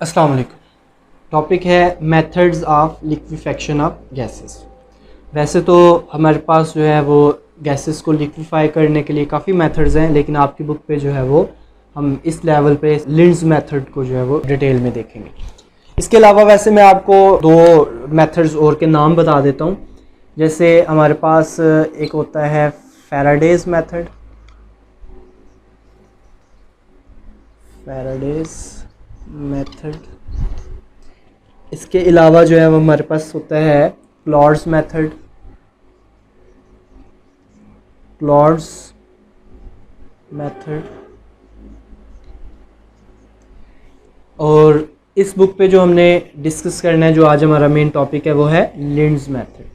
अस्सलाम वालेकुम। टॉपिक है methods of liquefaction of gases. वैसे तो हमारे पास जो है वो गैसेस को लिक्विफाई करने के लिए काफ़ी मेथड्स हैं, लेकिन आपकी बुक पे जो है वो हम इस लेवल पे लिंड्स मेथड को जो है वो डिटेल में देखेंगे। इसके अलावा वैसे मैं आपको दो मेथड्स और के नाम बता देता हूँ। जैसे हमारे पास एक होता है फैराडेज मेथड, इसके अलावा जो है वो हमारे पास होता है क्लॉड्स मेथड, और इस बुक पे जो हमने डिस्कस करना है, जो आज हमारा मेन टॉपिक है, वो है लिंड्स मेथड।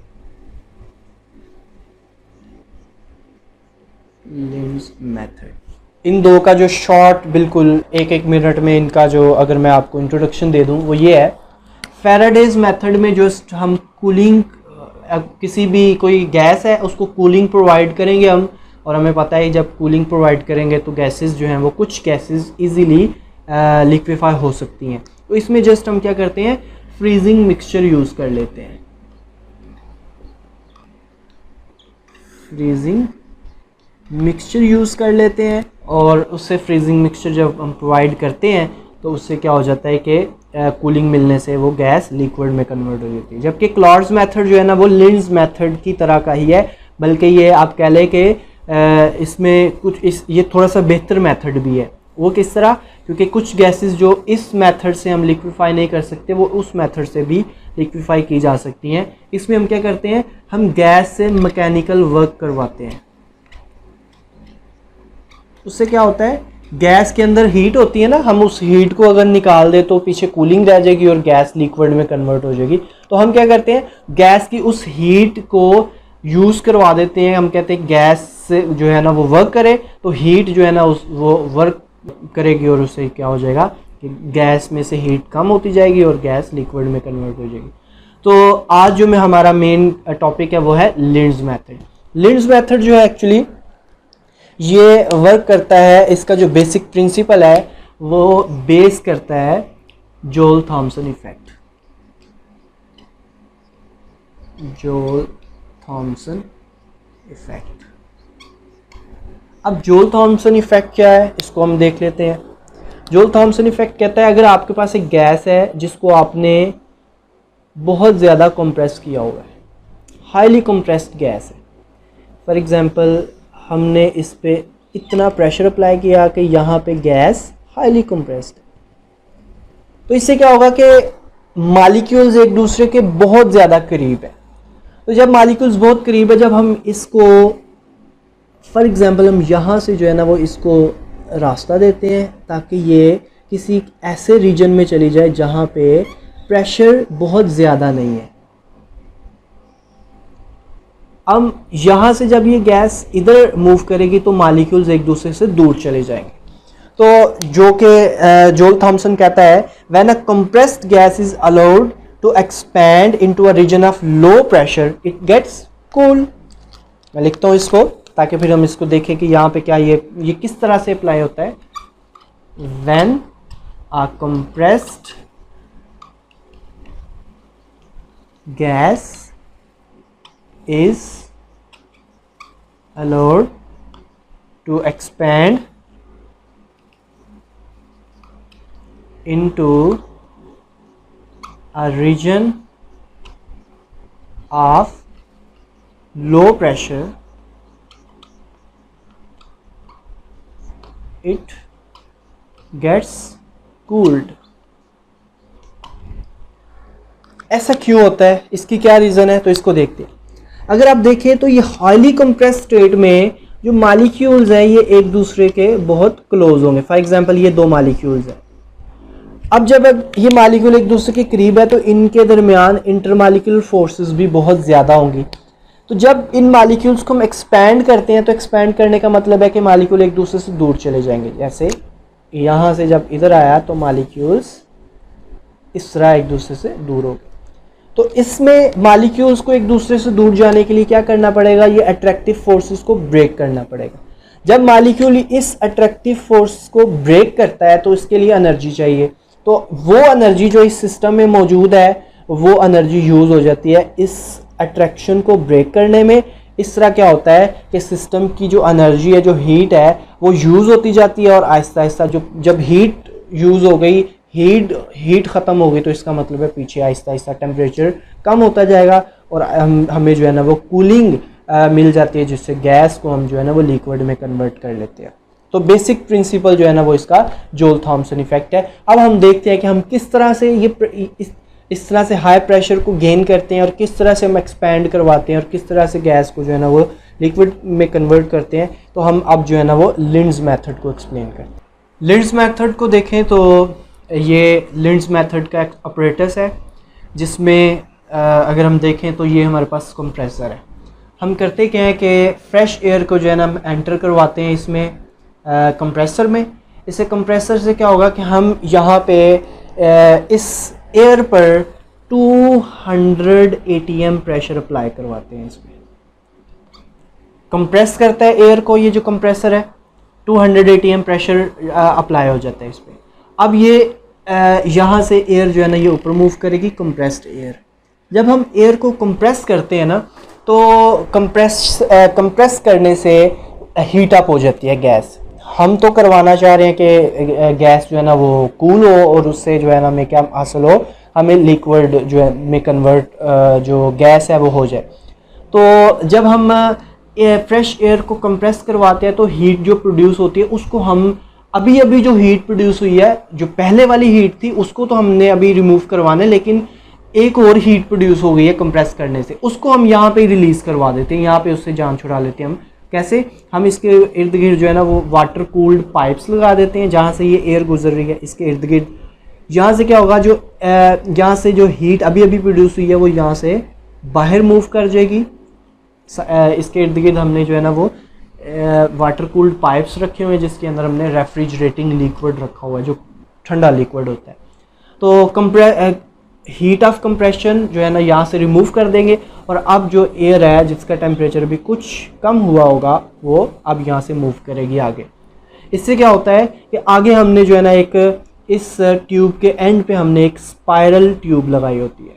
इन दो का जो शॉर्ट बिल्कुल एक मिनट में इनका जो अगर मैं आपको इंट्रोडक्शन दे दूं वो ये है। फैराडेज मेथड में जस्ट हम कूलिंग, किसी भी कोई गैस है उसको कूलिंग प्रोवाइड करेंगे हम, और हमें पता है जब कूलिंग प्रोवाइड करेंगे तो गैसेस जो हैं वो कुछ गैसेस इजीली लिक्विफाई हो सकती हैं। तो इसमें जस्ट हम क्या करते हैं, फ्रीजिंग मिक्सचर यूज़ कर लेते हैं। फ्रीजिंग मिक्सचर यूज़ कर लेते हैं और उससे फ्रीजिंग मिक्सचर जब हम प्रोवाइड करते हैं तो उससे क्या हो जाता है कि कूलिंग मिलने से वो गैस लिक्विड में कन्वर्ट हो जाती है। जबकि क्लॉड्स मेथड जो है ना वो लिंड्स मेथड की तरह का ही है, बल्कि ये आप कह लें कि इसमें कुछ ये थोड़ा सा बेहतर मेथड भी है। वो किस तरह, क्योंकि कुछ गैसेस जो इस मेथड से हम लिक्विफाई नहीं कर सकते वो उस मेथड से भी लिक्विफाई की जा सकती हैं। इसमें हम क्या करते हैं, हम गैस से मैकेनिकल वर्क करवाते हैं। उससे क्या होता है, गैस के अंदर हीट होती है ना, हम उस हीट को अगर निकाल दे तो पीछे कूलिंग रह जाएगी और गैस लिक्विड में कन्वर्ट हो जाएगी। तो हम क्या करते हैं, गैस की उस हीट को यूज़ करवा देते हैं। हम कहते हैं गैस से जो है ना वो वर्क करे, तो हीट जो है ना वो वर्क करेगी और उससे क्या हो जाएगा कि गैस में से हीट कम होती जाएगी और गैस लिक्विड में कन्वर्ट हो जाएगी। तो आज जो में हमारा मेन टॉपिक है वो है लिंड्स मेथड। लिंड्स मेथड जो है एक्चुअली ये वर्क करता है, इसका जो बेसिक प्रिंसिपल है वो बेस करता है जोल-थॉमसन इफेक्ट। जोल-थॉमसन इफेक्ट। अब जोल-थॉमसन इफेक्ट क्या है, इसको हम देख लेते हैं। जोल-थॉमसन इफेक्ट कहता है, अगर आपके पास एक गैस है जिसको आपने बहुत ज़्यादा कंप्रेस किया हुआ है, हाईली कंप्रेस्ड गैस है, फॉर एग्जांपल हमने इस पे इतना प्रेशर अप्लाई किया कि यहाँ पे गैस हाईली कंप्रेस्ड, तो इससे क्या होगा कि मॉलिक्यूल्स एक दूसरे के बहुत ज़्यादा करीब है। तो जब मॉलिक्यूल्स बहुत करीब है, जब हम इसको फॉर एग्जांपल हम यहाँ से जो है ना वो इसको रास्ता देते हैं ताकि ये किसी ऐसे रीजन में चली जाए जहाँ पे प्रेशर बहुत ज़्यादा नहीं है। अब यहाँ से जब ये गैस इधर मूव करेगी तो मॉलिक्यूल्स एक दूसरे से दूर चले जाएंगे। तो जो कि जोल-थॉमसन कहता है, when a compressed gas is allowed to expand into a region of low pressure it gets cool. मैं लिखता हूँ इसको ताकि फिर हम इसको देखें कि यहाँ पे क्या ये किस तरह से अप्लाई होता है। When a compressed gas is allowed to expand into a region of low pressure it gets cooled। ऐसा क्यों होता है, इसकी क्या रीज़न है, तो इसको देखते हैं। अगर आप देखें तो ये हाईली कंप्रेस्ड स्टेट में जो मॉलिक्यूल्स हैं ये एक दूसरे के बहुत क्लोज होंगे। फॉर एग्जांपल ये दो मॉलिक्यूल्स हैं। अब जब ये मॉलिक्यूल एक दूसरे के करीब है तो इनके दरमियान इंटरमॉलिक्यूलर फोर्सेस भी बहुत ज़्यादा होंगी। तो जब इन मॉलिक्यूल्स को हम एक्सपैंड करते हैं तो एक्सपैंड करने का मतलब है कि मॉलिक्यूल एक दूसरे से दूर चले जाएंगे। जैसे यहाँ से जब इधर आया तो मॉलिक्यूल्स इस तरह एक दूसरे से दूर हो गए। तो इसमें मॉलिक्यूल्स को एक दूसरे से दूर जाने के लिए क्या करना पड़ेगा, ये अट्रैक्टिव फोर्सेस को ब्रेक करना पड़ेगा। जब मॉलिक्यूल इस अट्रैक्टिव फोर्स को ब्रेक करता है तो इसके लिए एनर्जी चाहिए। तो वो एनर्जी जो इस सिस्टम में मौजूद है वो एनर्जी यूज़ हो जाती है इस अट्रैक्शन को ब्रेक करने में। इस तरह क्या होता है कि सिस्टम की जो एनर्जी है, जो हीट है, वो यूज़ होती जाती है और आहिस्ता आहिस्ता जब हीट यूज़ हो गई, हीट ख़त्म हो गई, तो इसका मतलब है पीछे आहिस्ता आहिस्ता टेम्परेचर कम होता जाएगा और हमें जो है ना वो कूलिंग मिल जाती है, जिससे गैस को हम जो है ना वो लिक्विड में कन्वर्ट कर लेते हैं। तो बेसिक प्रिंसिपल जो है ना वो इसका जोल थॉम्सन इफेक्ट है। अब हम देखते हैं कि हम किस तरह से इस तरह से हाई प्रेशर को गेन करते हैं और किस तरह से हम एक्सपैंड करवाते हैं और किस तरह से गैस को जो है ना वो लिक्विड में कन्वर्ट करते हैं। तो हम अब जो है ना वो लिंड्स मेथड को एक्सप्लेन करते हैं। लिंड्स मेथड को देखें तो ये लिंड्स मेथड का ऑपरेटस है, जिसमें अगर हम देखें तो ये हमारे पास कंप्रेसर है। हम करते क्या है कि फ्रेश एयर को जो है ना हम एंटर करवाते हैं इसमें कंप्रेसर में। इससे कंप्रेसर से क्या होगा कि हम यहाँ पे इस एयर पर 200 ATM प्रेशर अप्लाई करवाते हैं। इसमें कंप्रेस करता है एयर को, ये जो कंप्रेसर है 200 ATM प्रेशर अप्लाई हो जाता है इस पर। अब ये यहाँ से एयर जो है ना ये ऊपर मूव करेगी, कंप्रेस्ड एयर। जब हम एयर को कंप्रेस करते हैं ना तो कंप्रेस करने से हीट अप हो जाती है गैस। हम तो करवाना चाह रहे हैं कि गैस जो है ना वो कूल हो और उससे जो है ना हमें क्या हासिल हो, हमें लिक्विड जो है में कन्वर्ट जो गैस है वो हो जाए। तो जब हम फ्रेश एयर को कंप्रेस करवाते हैं तो हीट जो प्रोड्यूस होती है उसको हम अभी जो हीट प्रोड्यूस हुई है, जो पहले वाली हीट थी उसको तो हमने अभी रिमूव करवाना है, लेकिन एक और हीट प्रोड्यूस हो गई है कंप्रेस करने से, उसको हम यहाँ पे रिलीज़ करवा देते हैं, यहाँ पे उससे जान छुड़ा लेते हैं हम। कैसे? हम इसके इर्द गिर्द जो है ना वो वाटर कूल्ड पाइप्स लगा देते हैं जहाँ से ये एयर गुजर रही है, इसके इर्द गिर्द। यहाँ से क्या होगा, जो यहाँ से जो हीट अभी प्रोड्यूस हुई है वो यहाँ से बाहर मूव कर जाएगी। इसके इर्द गिर्द हमने जो है ना वो वाटर कूल्ड पाइप्स रखे हुए हैं जिसके अंदर हमने रेफ्रिजरेटिंग लिक्विड रखा हुआ है, जो ठंडा लिक्विड होता है। तो हीट ऑफ कंप्रेशन जो है ना यहाँ से रिमूव कर देंगे और अब जो एयर है जिसका टेम्परेचर भी कुछ कम हुआ होगा वो अब यहाँ से मूव करेगी आगे। इससे क्या होता है कि आगे हमने जो है ना एक इस ट्यूब के एंड पे हमने एक स्पाइरल ट्यूब लगाई होती है।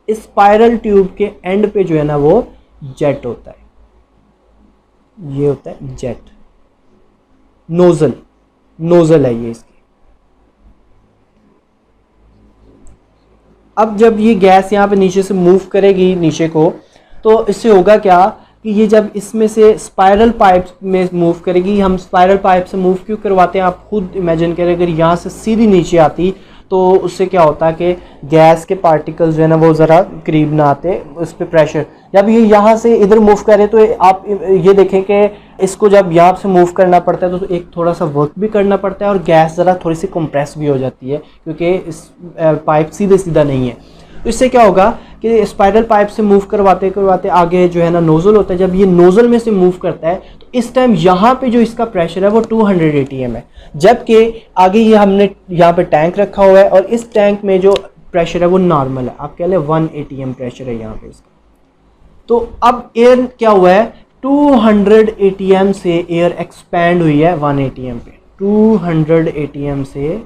इस स्पाइरल ट्यूब के एंड पे जो है ना वो जेट होता है, ये होता है जेट, नोजल है ये इसकी। अब जब ये गैस यहाँ पे नीचे से मूव करेगी नीचे को, तो इससे होगा क्या कि ये जब इसमें से स्पाइरल पाइप में मूव करेगी। हम स्पाइरल पाइप से मूव क्यों करवाते हैं, आप खुद इमेजिन करें, अगर यहाँ से सीधी नीचे आती तो उससे क्या होता है कि गैस के पार्टिकल्स जो है ना वो ज़रा करीब ना आते उस पर प्रेशर। जब ये यहाँ से इधर मूव करे तो आप ये देखें कि इसको जब यहाँ से मूव करना पड़ता है तो एक थोड़ा सा वर्क भी करना पड़ता है और गैस ज़रा थोड़ी सी कंप्रेस भी हो जाती है क्योंकि इस पाइप सीधा नहीं है। तो इससे क्या होगा कि स्पाइरल पाइप से मूव करवाते आगे जो है ना नोज़ल होता है। जब ये नोज़ल में से मूव करता है तो इस टाइम यहाँ पे जो इसका प्रेशर है वो 200 ATM है, जबकि आगे ये हमने यहाँ पे टैंक रखा हुआ है और इस टैंक में जो प्रेशर है वो नॉर्मल है, आप कह लें 1 ATM प्रेशर है यहाँ पे इसका। तो अब एयर क्या हुआ है, 200 ATM से एयर एक्सपैंड हुई है 1 ATM पे। 200 ATM से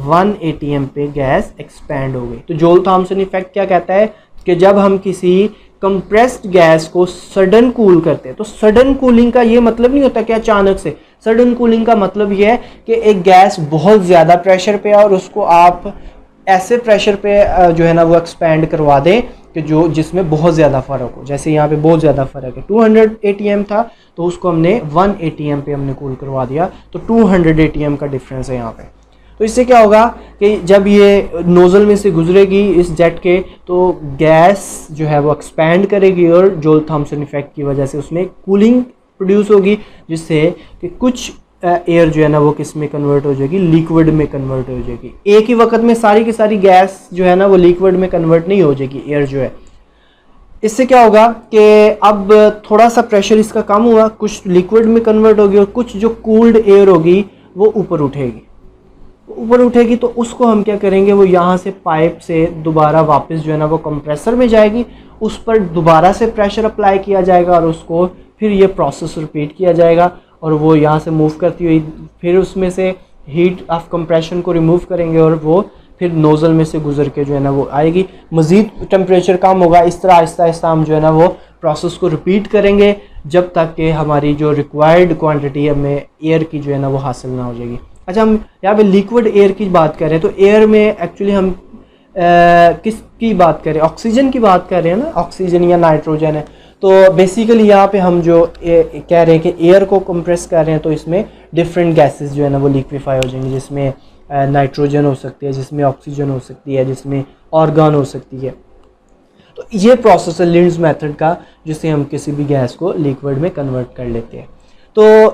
1 ATM पे गैस एक्सपैंड हो गई। तो जोल थॉम्सन इफेक्ट क्या कहता है कि जब हम किसी कंप्रेस्ड गैस को सडन कूल करते हैं, तो सडन कूलिंग का ये मतलब नहीं होता कि अचानक से। सडन कूलिंग का मतलब ये है कि एक गैस बहुत ज़्यादा प्रेशर पे है और उसको आप ऐसे प्रेशर पे जो है ना वो एक्सपैंड करवा दें कि जिसमें बहुत ज़्यादा फ़र्क हो। जैसे यहाँ पे बहुत ज़्यादा फ़र्क है, 200 ATM था तो उसको हमने 1 ATM पे हमने कूल करवा दिया, तो 200 ATM का डिफरेंस है यहाँ पे। तो इससे क्या होगा कि जब ये नोज़ल में से गुजरेगी इस जेट के, तो गैस जो है वो एक्सपैंड करेगी और जोल थॉम्सन इफेक्ट की वजह से उसमें कूलिंग प्रोड्यूस होगी, जिससे कि कुछ एयर जो है ना वो किस में कन्वर्ट हो जाएगी, लिक्विड में कन्वर्ट हो जाएगी। एक ही वक्त में सारी की सारी गैस जो है ना वो लिक्विड में कन्वर्ट नहीं हो जाएगी एयर जो है। इससे क्या होगा कि अब थोड़ा सा प्रेशर इसका कम हुआ, कुछ लिक्विड में कन्वर्ट होगी और कुछ जो कूल्ड एयर होगी वो ऊपर उठेगी। तो उसको हम क्या करेंगे, वो यहाँ से पाइप से दोबारा वापस जो है ना वो कंप्रेसर में जाएगी, उस पर दोबारा से प्रेशर अप्लाई किया जाएगा और उसको फिर ये प्रोसेस रिपीट किया जाएगा और वो यहाँ से मूव करती हुई फिर उसमें से हीट ऑफ कंप्रेशन को रिमूव करेंगे और वो फिर नोज़ल में से गुजर के जो है ना वो आएगी, मज़ीद टेम्परेचर कम होगा। इस तरह आहिस्ता आहिस्ता हम जो है ना वो प्रोसेस को रिपीट करेंगे जब तक कि हमारी जो रिक्वायर्ड क्वांटिटी हमें एयर की जो है ना वो हासिल ना हो जाएगी। अच्छा, हम यहाँ पे लिक्विड एयर की बात कर रहे हैं, तो एयर में एक्चुअली हम किसकी बात कर रहे हैं? ऑक्सीजन की बात कर रहे हैं ना, ऑक्सीजन या नाइट्रोजन है। तो बेसिकली यहाँ पे हम जो कह रहे हैं कि एयर को कंप्रेस कर रहे हैं, तो इसमें डिफरेंट गैसेस जो है ना वो लिक्विफाई हो जाएंगे, जिसमें नाइट्रोजन हो सकती है, जिसमें ऑक्सीजन हो सकती है, जिसमें ऑर्गन हो सकती है। तो ये प्रोसेस है लिंड्स मेथड का, जिससे हम किसी भी गैस को लिक्विड में कन्वर्ट कर लेते हैं। तो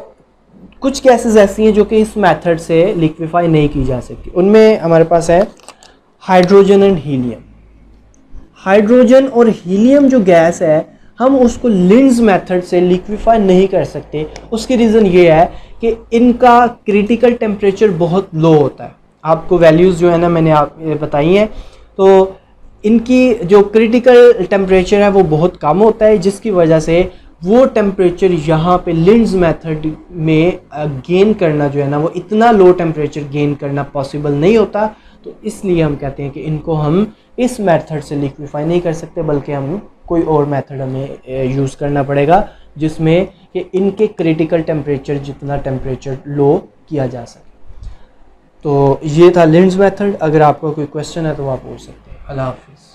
कुछ गैसेस ऐसी हैं जो कि इस मेथड से लिक्विफाई नहीं की जा सकती। उनमें हमारे पास है हाइड्रोजन एंड हीलियम। हाइड्रोजन और हीलियम जो गैस है, हम उसको लिंड्स मेथड से लिक्विफाई नहीं कर सकते। उसकी रीज़न ये है कि इनका क्रिटिकल टेम्परेचर बहुत लो होता है। आपको वैल्यूज़ जो है ना मैंने आप बताई हैं, तो इनकी जो क्रिटिकल टेम्परेचर है वो बहुत कम होता है, जिसकी वजह से वो टेम्परेचर यहाँ पे लिंड्स मेथड में गेन करना जो है ना वो इतना लो टेम्परेचर गेन करना पॉसिबल नहीं होता। तो इसलिए हम कहते हैं कि इनको हम इस मेथड से लिक्विफाई नहीं कर सकते, बल्कि हम कोई और मेथड हमें यूज़ करना पड़ेगा जिसमें कि इनके क्रिटिकल टेम्परेचर जितना टेम्परेचर लो किया जा सके। तो ये था लिंड्स मेथड। अगर आपका कोई क्वेश्चन है तो आप पूछ सकते हैं। अल्लाह हाफिज़।